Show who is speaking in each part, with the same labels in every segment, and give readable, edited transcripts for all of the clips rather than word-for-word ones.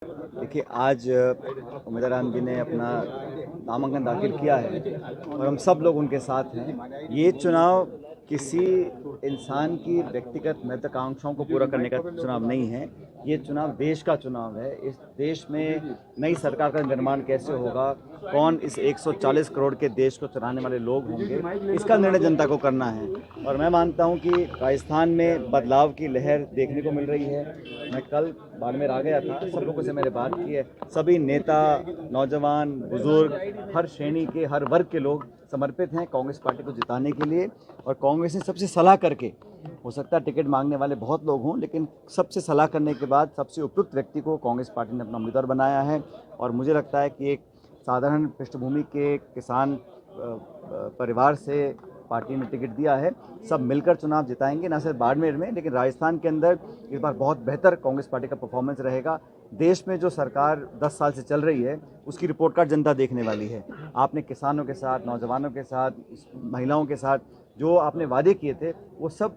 Speaker 1: देखिए, आज उमेदवार राम जी ने अपना नामांकन दाखिल किया है और हम सब लोग उनके साथ हैं। ये चुनाव किसी इंसान की व्यक्तिगत महत्वाकांक्षाओं को पूरा करने का चुनाव नहीं है। ये चुनाव देश का चुनाव है। इस देश में नई सरकार का निर्माण कैसे होगा, कौन इस 140 करोड़ के देश को चलाने वाले लोग होंगे, इसका निर्णय जनता को करना है। और मैं मानता हूं कि राजस्थान में बदलाव की लहर देखने को मिल रही है। मैं कल बाड़मेर आ गया था, सब लोगों से मैंने बात की है। सभी नेता, नौजवान, बुजुर्ग, हर श्रेणी के, हर वर्ग के लोग समर्पित हैं कांग्रेस पार्टी को जिताने के लिए। और कांग्रेस ने सबसे सलाह करके, हो सकता है टिकट मांगने वाले बहुत लोग हों, लेकिन सबसे सलाह करने के बाद सबसे उपयुक्त व्यक्ति को कांग्रेस पार्टी ने अपना उम्मीदवार बनाया है। और मुझे लगता है कि एक साधारण पृष्ठभूमि के किसान परिवार से पार्टी ने टिकट दिया है। सब मिलकर चुनाव जिताएंगे, न सिर्फ बाड़मेर में लेकिन राजस्थान के अंदर इस बार बहुत बेहतर कांग्रेस पार्टी का परफॉर्मेंस रहेगा। देश में जो सरकार 10 साल से चल रही है उसकी रिपोर्ट कार्ड जनता देखने वाली है। आपने किसानों के साथ, नौजवानों के साथ, महिलाओं के साथ जो आपने वादे किए थे वो सब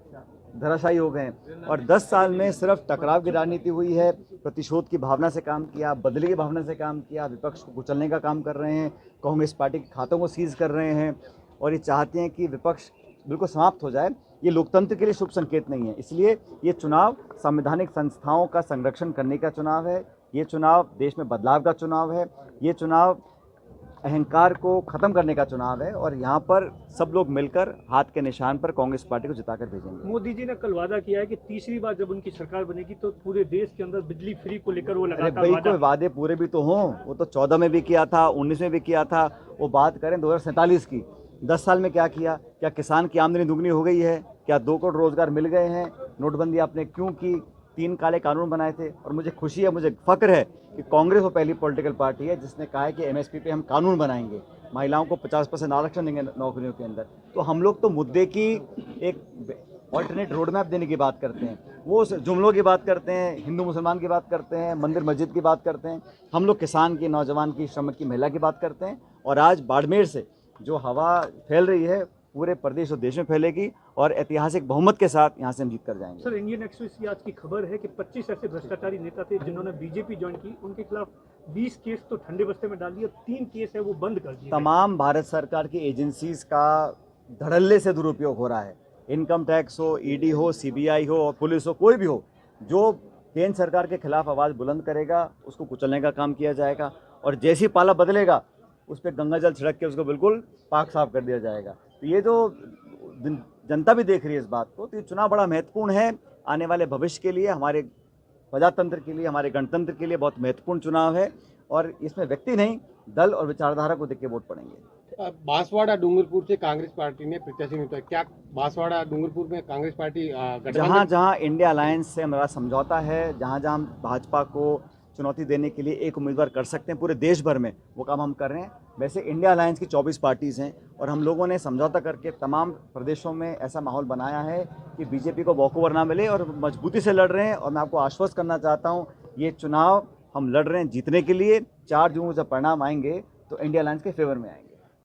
Speaker 1: धराशायी हो गए। और 10 साल में सिर्फ टकराव की राजनीति हुई है। प्रतिशोध की भावना से काम किया, बदले की भावना से काम किया, विपक्ष को कुचलने का काम कर रहे हैं, कांग्रेस पार्टी के खातों को सीज कर रहे हैं और ये चाहते हैं कि विपक्ष बिल्कुल समाप्त हो जाए। ये लोकतंत्र के लिए शुभ संकेत नहीं है। इसलिए ये चुनाव संवैधानिक संस्थाओं का संरक्षण करने का चुनाव है। ये चुनाव देश में बदलाव का चुनाव है। ये चुनाव अहंकार को खत्म करने का चुनाव है और यहाँ पर सब लोग मिलकर हाथ के निशान पर कांग्रेस पार्टी को जिताकर भेजेंगे।
Speaker 2: मोदी जी ने कल वादा किया है कि तीसरी बार जब उनकी सरकार बनेगी तो पूरे देश के अंदर बिजली फ्री को लेकर वो लगातार
Speaker 1: कोई वादे पूरे भी तो हों। वो तो 14 में भी किया था, 19 में भी किया था। वो बात करें 2047 की। 10 साल में क्या किया? क्या किसान की आमदनी दुगनी हो गई है? क्या 2 करोड़ रोजगार मिल गए हैं? नोटबंदी आपने क्यों की? 3 काले कानून बनाए थे। और मुझे खुशी है, मुझे फक्र है कि कांग्रेस वो पहली पॉलिटिकल पार्टी है जिसने कहा है कि एमएसपी पे हम कानून बनाएंगे, महिलाओं को 50% आरक्षण देंगे नौकरियों के अंदर। तो हम लोग तो मुद्दे की एक ऑल्टरनेट रोड मैप देने की बात करते हैं। वो जुमलों की बात करते हैं, हिंदू मुसलमान की बात करते हैं, मंदिर मस्जिद की बात करते हैं। हम लोग किसान की, नौजवान की, श्रमिक की, महिला की बात करते हैं। और आज बाड़मेर से जो हवा फैल रही है पूरे प्रदेश और देश में फैलेगी और ऐतिहासिक बहुमत के साथ यहाँ से हम जीत कर जाएंगे।
Speaker 2: सर, इंडियन एक्सप्रेस की आज की खबर है कि 25 ऐसे भ्रष्टाचारी नेता थे जिन्होंने बीजेपी ज्वाइन की, उनके खिलाफ 20 केस तो ठंडे बस्ते में डाल दिए, 3 केस है वो बंद कर दिए।
Speaker 1: तमाम भारत सरकार की एजेंसीज का धड़ल्ले से दुरुपयोग हो रहा है। इनकम टैक्स हो, ईडी हो, सीबीआई हो और पुलिस हो, कोई भी हो, जो केंद्र सरकार के खिलाफ आवाज़ बुलंद करेगा उसको कुचलने का काम किया जाएगा। और जैसी पाला बदलेगा उस पर गंगा जल छिड़क के उसको बिल्कुल पाक साफ कर दिया जाएगा। तो ये जो जनता भी देख रही है इस बात को, तो ये चुनाव बड़ा महत्वपूर्ण है आने वाले भविष्य के लिए, हमारे प्रजातंत्र के लिए, हमारे गणतंत्र के लिए बहुत महत्वपूर्ण चुनाव है। और इसमें व्यक्ति नहीं, दल और विचारधारा को देख के वोट पड़ेंगे।
Speaker 3: बांसवाड़ा डूंगरपुर से कांग्रेस पार्टी ने प्रत्याशी नहीं उतारा। क्या बांसवाड़ा डूंगरपुर में कांग्रेस पार्टी
Speaker 1: जहाँ जहाँ इंडिया अलायंस से हमारा समझौता है, जहाँ जहाँ हम भाजपा को चुनौती देने के लिए एक उम्मीदवार कर सकते हैं पूरे देश भर में, वो काम हम कर रहे हैं। वैसे इंडिया अलायंस की 24 पार्टीज़ हैं और हम लोगों ने समझौता करके तमाम प्रदेशों में ऐसा माहौल बनाया है कि बीजेपी को वॉकओवर ना मिले और मजबूती से लड़ रहे हैं। और मैं आपको आश्वस्त करना चाहता हूँ, ये चुनाव हम लड़ रहे हैं जीतने के लिए। 4 जून जब परिणाम आएंगे तो इंडिया अलायंस के फेवर में आएंगे।